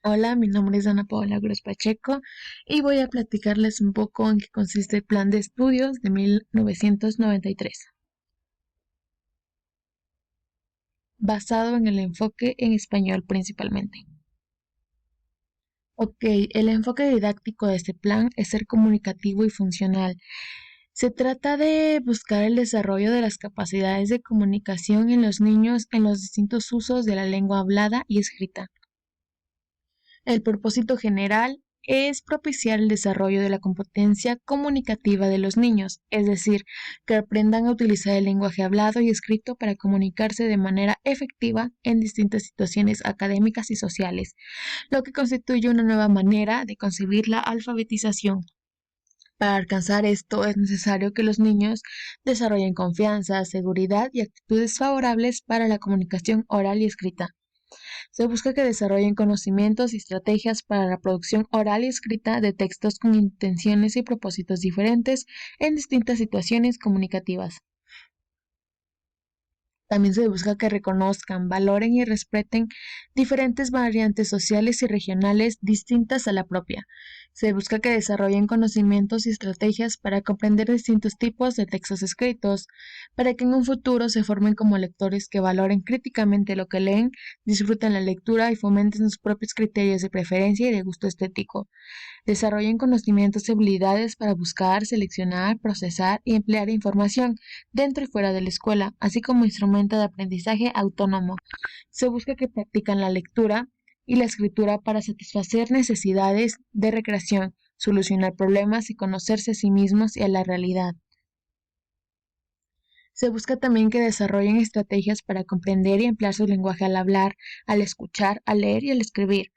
Hola, mi nombre es Ana Paola Gross Pacheco y voy a platicarles un poco en qué consiste el Plan de Estudios de 1993, basado en el enfoque en español principalmente. Ok, el enfoque didáctico de este plan es ser comunicativo y funcional. Se trata de buscar el desarrollo de las capacidades de comunicación en los niños en los distintos usos de la lengua hablada y escrita. El propósito general es propiciar el desarrollo de la competencia comunicativa de los niños, es decir, que aprendan a utilizar el lenguaje hablado y escrito para comunicarse de manera efectiva en distintas situaciones académicas y sociales, lo que constituye una nueva manera de concebir la alfabetización. Para alcanzar esto es necesario que los niños desarrollen confianza, seguridad y actitudes favorables para la comunicación oral y escrita. Se busca que desarrollen conocimientos y estrategias para la producción oral y escrita de textos con intenciones y propósitos diferentes en distintas situaciones comunicativas. También se busca que reconozcan, valoren y respeten diferentes variantes sociales y regionales distintas a la propia. Se busca que desarrollen conocimientos y estrategias para comprender distintos tipos de textos escritos, para que en un futuro se formen como lectores que valoren críticamente lo que leen, disfruten la lectura y fomenten sus propios criterios de preferencia y de gusto estético. Desarrollen conocimientos y habilidades para buscar, seleccionar, procesar y emplear información dentro y fuera de la escuela, así como instrumento de aprendizaje autónomo. Se busca que practican la lectura y la escritura para satisfacer necesidades de recreación, solucionar problemas y conocerse a sí mismos y a la realidad. Se busca también que desarrollen estrategias para comprender y emplear su lenguaje al hablar, al escuchar, al leer y al escribir.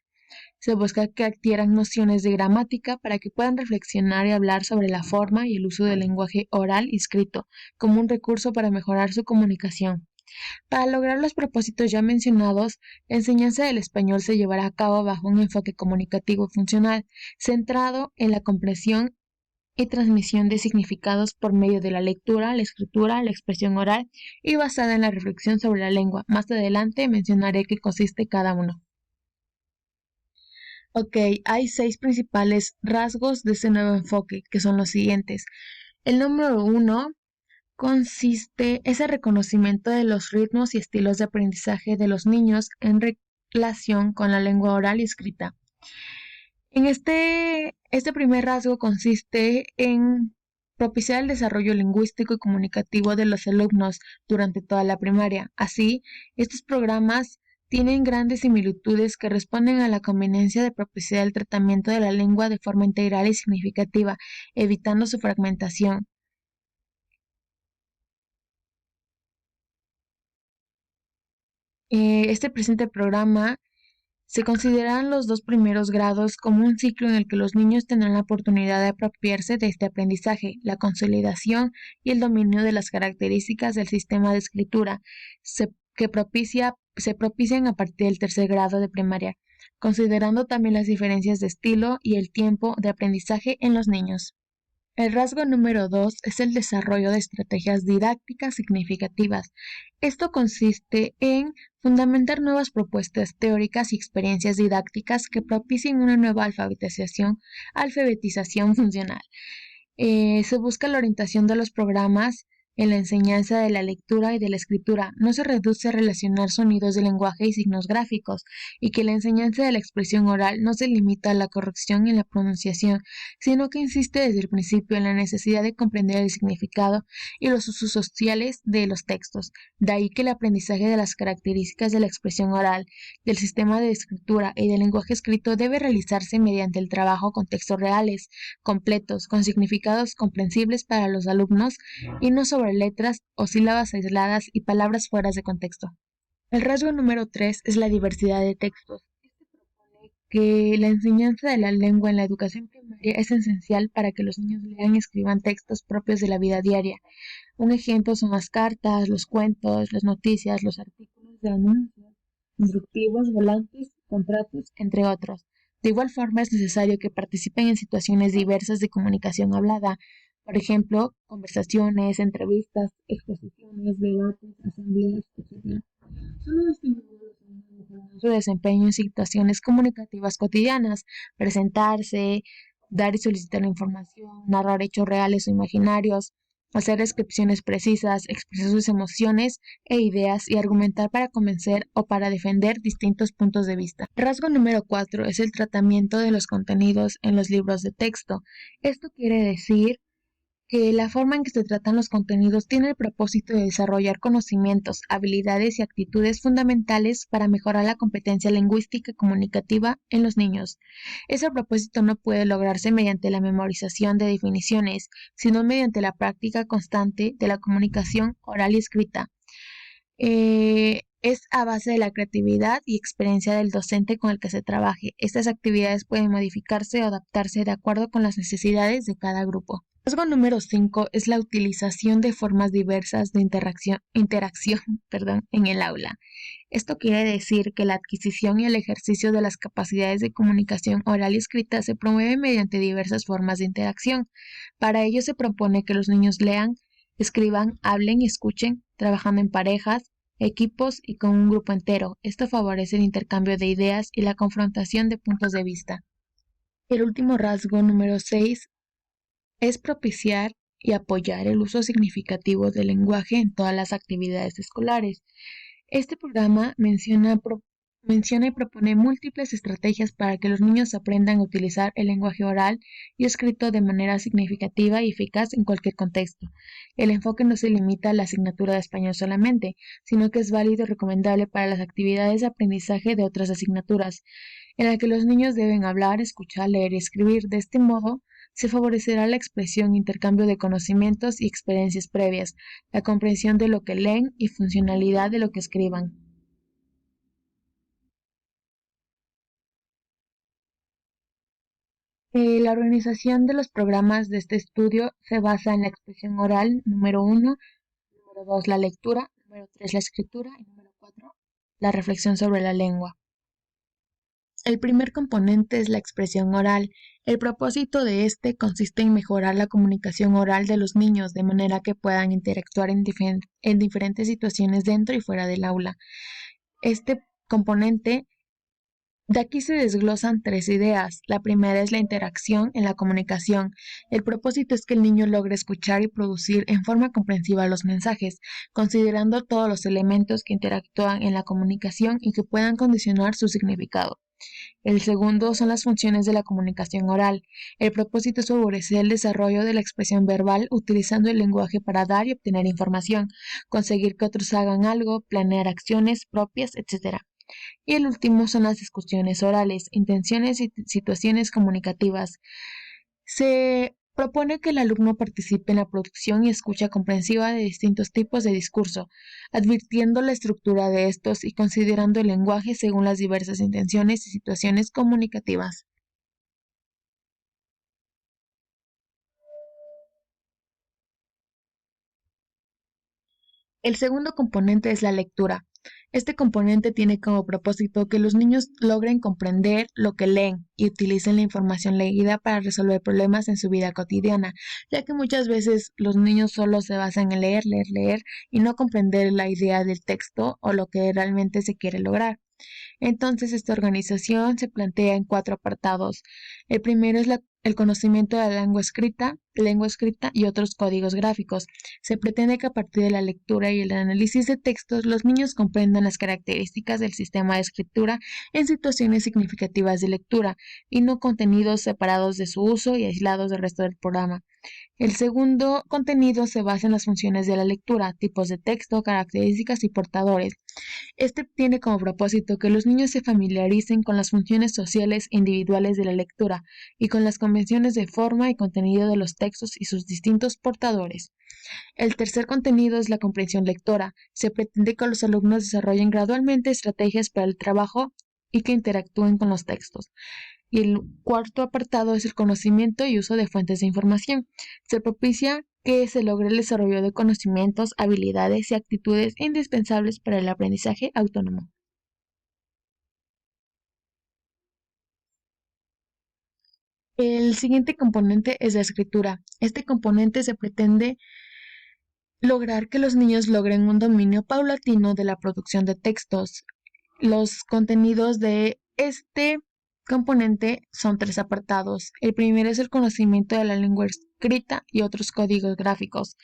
Se busca que adquieran nociones de gramática para que puedan reflexionar y hablar sobre la forma y el uso del lenguaje oral y escrito como un recurso para mejorar su comunicación. Para lograr los propósitos ya mencionados, la enseñanza del español se llevará a cabo bajo un enfoque comunicativo funcional, centrado en la comprensión y transmisión de significados por medio de la lectura, la escritura, la expresión oral y basada en la reflexión sobre la lengua. Más adelante mencionaré qué consiste cada uno. Ok, hay 6 principales rasgos de este nuevo enfoque, que son los siguientes. El número uno es el reconocimiento de los ritmos y estilos de aprendizaje de los niños en relación con la lengua oral y escrita. Este primer rasgo consiste en propiciar el desarrollo lingüístico y comunicativo de los alumnos durante toda la primaria. Así, estos programas tienen grandes similitudes que responden a la conveniencia de propiciar el tratamiento de la lengua de forma integral y significativa, evitando su fragmentación. Este presente programa se consideran los 2 primeros grados como un ciclo en el que los niños tendrán la oportunidad de apropiarse de este aprendizaje, la consolidación y el dominio de las características del sistema de escritura se propician a partir del 3er grado de primaria, considerando también las diferencias de estilo y el tiempo de aprendizaje en los niños. El rasgo número 2 es el desarrollo de estrategias didácticas significativas. Esto consiste en fundamentar nuevas propuestas teóricas y experiencias didácticas que propicien una nueva alfabetización funcional. Se busca la orientación de los programas en la enseñanza de la lectura y de la escritura. No se reduce a relacionar sonidos de lenguaje y signos gráficos, y que la enseñanza de la expresión oral no se limita a la corrección y la pronunciación, sino que insiste desde el principio en la necesidad de comprender el significado y los usos sociales de los textos. De ahí que el aprendizaje de las características de la expresión oral, del sistema de escritura y del lenguaje escrito debe realizarse mediante el trabajo con textos reales, completos, con significados comprensibles para los alumnos y no sobre letras o sílabas aisladas y palabras fuera de contexto. El rasgo número 3 es la diversidad de textos. Que la enseñanza de la lengua en la educación primaria es esencial para que los niños lean y escriban textos propios de la vida diaria. Un ejemplo son las cartas, los cuentos, las noticias, los artículos de anuncios, instructivos, volantes, contratos, entre otros. De igual forma, es necesario que participen en situaciones diversas de comunicación hablada, por ejemplo, conversaciones, entrevistas, exposiciones, debates, asambleas, etc. Solo de este modo los niños mejoran su desempeño en situaciones comunicativas cotidianas, presentarse, dar y solicitar información, narrar hechos reales o imaginarios, hacer descripciones precisas, expresar sus emociones e ideas y argumentar para convencer o para defender distintos puntos de vista. Rasgo número 4 es el tratamiento de los contenidos en los libros de texto. Esto quiere decir que la forma en que se tratan los contenidos tiene el propósito de desarrollar conocimientos, habilidades y actitudes fundamentales para mejorar la competencia lingüística y comunicativa en los niños. Ese propósito no puede lograrse mediante la memorización de definiciones, sino mediante la práctica constante de la comunicación oral y escrita. Es a base de la creatividad y experiencia del docente con el que se trabaje. Estas actividades pueden modificarse o adaptarse de acuerdo con las necesidades de cada grupo. Rasgo número 5 es la utilización de formas diversas de interacción en el aula. Esto quiere decir que la adquisición y el ejercicio de las capacidades de comunicación oral y escrita se promueve mediante diversas formas de interacción. Para ello se propone que los niños lean, escriban, hablen y escuchen, trabajando en parejas, equipos y con un grupo entero. Esto favorece el intercambio de ideas y la confrontación de puntos de vista. El último rasgo, número 6, es propiciar y apoyar el uso significativo del lenguaje en todas las actividades escolares. Este programa menciona y propone múltiples estrategias para que los niños aprendan a utilizar el lenguaje oral y escrito de manera significativa y eficaz en cualquier contexto. El enfoque no se limita a la asignatura de español solamente, sino que es válido y recomendable para las actividades de aprendizaje de otras asignaturas, en la que los niños deben hablar, escuchar, leer y escribir. De este modo, se favorecerá la expresión, intercambio de conocimientos y experiencias previas, la comprensión de lo que leen y funcionalidad de lo que escriban. La organización de los programas de este estudio se basa en la expresión oral, número 1, número 2, la lectura, número 3, la escritura y número 4, la reflexión sobre la lengua. El primer componente es la expresión oral. El propósito de este consiste en mejorar la comunicación oral de los niños de manera que puedan interactuar en diferentes situaciones dentro y fuera del aula. Este componente, de aquí se desglosan tres ideas. La primera es la interacción en la comunicación. El propósito es que el niño logre escuchar y producir en forma comprensiva los mensajes, considerando todos los elementos que interactúan en la comunicación y que puedan condicionar su significado. El segundo son las funciones de la comunicación oral. El propósito es favorecer el desarrollo de la expresión verbal utilizando el lenguaje para dar y obtener información, conseguir que otros hagan algo, planear acciones propias, etc. Y el último son las discusiones orales, intenciones y situaciones comunicativas. Se propone que el alumno participe en la producción y escucha comprensiva de distintos tipos de discurso, advirtiendo la estructura de estos y considerando el lenguaje según las diversas intenciones y situaciones comunicativas. El segundo componente es la lectura. Este componente tiene como propósito que los niños logren comprender lo que leen y utilicen la información leída para resolver problemas en su vida cotidiana, ya que muchas veces los niños solo se basan en leer, leer, leer y no comprender la idea del texto o lo que realmente se quiere lograr. Entonces, esta organización se plantea en cuatro apartados. El primero es el conocimiento de la lengua escrita y otros códigos gráficos. Se pretende que a partir de la lectura y el análisis de textos, los niños comprendan las características del sistema de escritura en situaciones significativas de lectura y no contenidos separados de su uso y aislados del resto del programa. El segundo contenido se basa en las funciones de la lectura, tipos de texto, características y portadores. Este tiene como propósito que los niños se familiaricen con las funciones sociales e individuales de la lectura y con las convenciones de forma y contenido de los textos y sus distintos portadores. El tercer contenido es la comprensión lectora. Se pretende que los alumnos desarrollen gradualmente estrategias para el trabajo y que interactúen con los textos. Y el cuarto apartado es el conocimiento y uso de fuentes de información. Se propicia que se logre el desarrollo de conocimientos, habilidades y actitudes indispensables para el aprendizaje autónomo. El siguiente componente es la escritura. Este componente se pretende lograr que los niños logren un dominio paulatino de la producción de textos. Los contenidos de este componente son tres apartados. El primero es el conocimiento de la lengua escrita y otros códigos gráficos.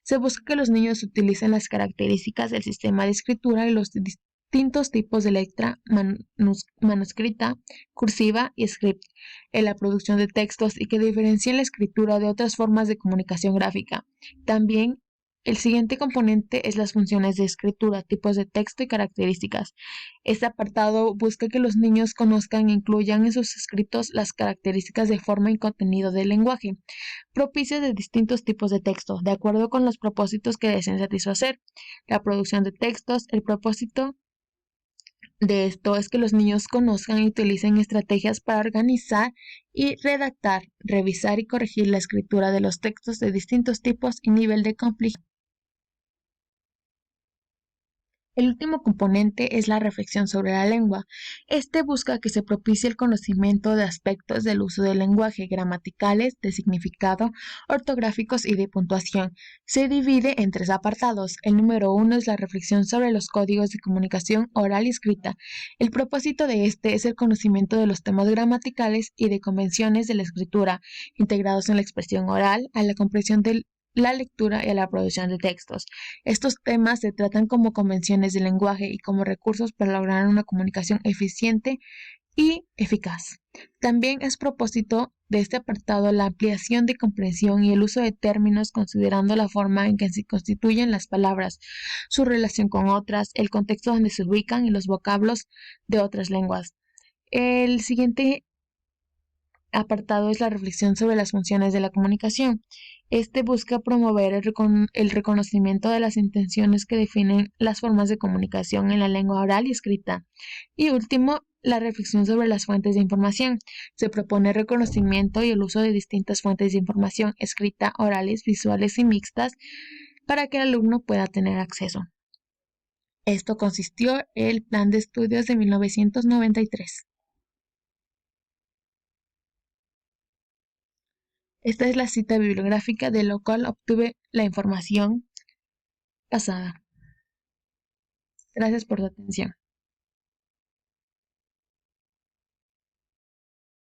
Se busca que los niños utilicen las características del sistema de escritura y los distintos tipos de letra manuscrita, cursiva y script en la producción de textos y que diferencien la escritura de otras formas de comunicación gráfica. También el siguiente componente es las funciones de escritura, tipos de texto y características. Este apartado busca que los niños conozcan e incluyan en sus escritos las características de forma y contenido del lenguaje, propicios de distintos tipos de texto, de acuerdo con los propósitos que deseen satisfacer. La producción de textos, el propósito de esto es que los niños conozcan y utilicen estrategias para organizar y redactar, revisar y corregir la escritura de los textos de distintos tipos y nivel de complejidad. El último componente es la reflexión sobre la lengua. Este busca que se propicie el conocimiento de aspectos del uso del lenguaje, gramaticales, de significado, ortográficos y de puntuación. Se divide en tres apartados. El número 1 es la reflexión sobre los códigos de comunicación oral y escrita. El propósito de este es el conocimiento de los temas gramaticales y de convenciones de la escritura, integrados en la expresión oral, a la comprensión de la lectura y a la producción de textos. Estos temas se tratan como convenciones de lenguaje y como recursos para lograr una comunicación eficiente y eficaz. También es propósito de este apartado la ampliación de comprensión y el uso de términos considerando la forma en que se constituyen las palabras, su relación con otras, el contexto donde se ubican y los vocablos de otras lenguas. El siguiente apartado es la reflexión sobre las funciones de la comunicación. Este busca promover el reconocimiento de las intenciones que definen las formas de comunicación en la lengua oral y escrita. Y último, la reflexión sobre las fuentes de información. Se propone el reconocimiento y el uso de distintas fuentes de información escrita, orales, visuales y mixtas para que el alumno pueda tener acceso. Esto consistió en el Plan de Estudios de 1993. Esta es la cita bibliográfica de lo cual obtuve la información pasada. Gracias por tu atención.